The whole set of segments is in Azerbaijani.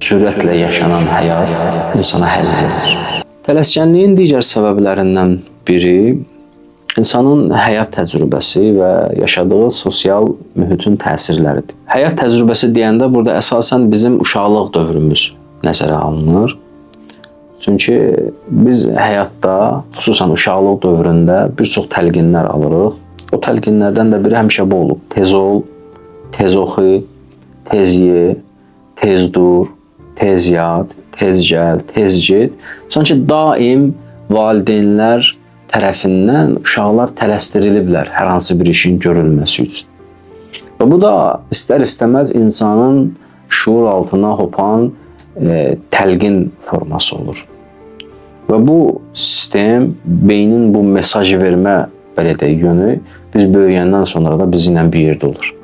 Sürətlə yaşanan həyat insana həzz verir. Tələskənliyin digər səbəblərindən biri insanın həyat təcrübəsi və yaşadığı sosial mühitin təsirləridir. Həyat təcrübəsi deyəndə burada əsasən bizim uşaqlıq dövrümüz nəzərə alınır. Çünki biz həyatda, xüsusən uşaqlıq dövründə bir çox təlqinlər alırıq. O təlqinlərdən də biri həmişə bu olub. Tez ol, tez oxu, tez ye, tez dur, tez yat, tez gəl, tez get. Sanki daim valideynlər tərəfindən uşaqlar tələsdiriliblər hər hansı bir işin görülməsi üçün. Və bu da istər-istəməz insanın şuur altına hopan təlqin forması olur. Və bu sistem, beynin bu mesaj vermə belə deyək yönü biz böyüyəndən sonra da bizimlə bir yerdə olur.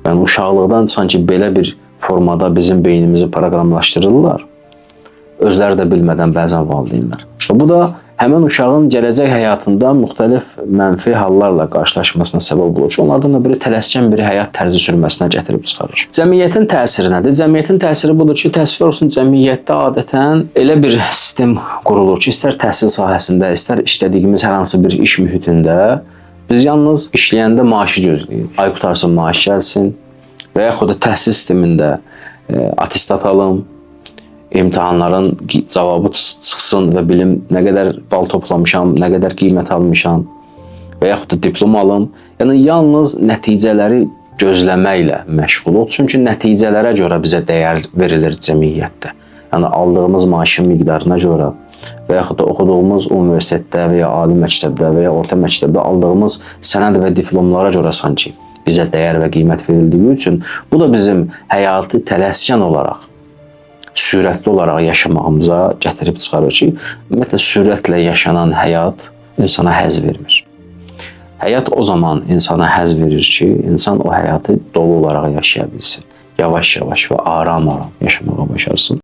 Yəni uşaqlıqdan sanki belə bir formada bizim beynimizi proqramlaşdırırlar. Özləri də bilmədən bəzən valideynlər. Və bu da həmin uşağın gələcək həyatında müxtəlif mənfi hallarla qarşılaşmasına səbəb olur ki, onlardan da biri tələskən bir həyat tərzi sürməsinə gətirib çıxarır. Cəmiyyətin təsiri nədir? Cəmiyyətin təsiri budur ki, təəssüflər olsun, cəmiyyətdə adətən elə bir sistem qurulur ki, istər təhsil sahəsində, istər işlədiyimiz hər hansı bir iş mühitində biz yalnız işləyəndə maaşı gözləyirik. Ay qutarsın, maaş gəlsin və yaxud da təhsil sistemində attestat alım, imtahanların cavabı çıxsın və bilim nə qədər bal toplamışam, nə qədər qiymət almışam və yaxud da diplom alım. Yəni yalnız nəticələri gözləməklə məşğul ol. Çünki nəticələrə görə bizə dəyər verilir cəmiyyətdə. Yəni aldığımız maaşın miqdarına görə və yaxud da oxuduğumuz universitetdə və ya ali məktəbdə və ya orta məktəbdə aldığımız sənəd və diplomlara görə sanki bizə dəyər və qiymət verildiyi üçün bu da bizim həyatı tələskən olaraq, sürətli olaraq yaşamağımıza gətirib çıxarır ki, ümumiyyətlə sürətlə yaşanan həyat insana həzz vermir. Həyat o zaman insana həzz verir ki, insan o həyatı dolu olaraq yaşaya bilsin. Yavaş-yavaş və aram-aram yaşamağa başarsın.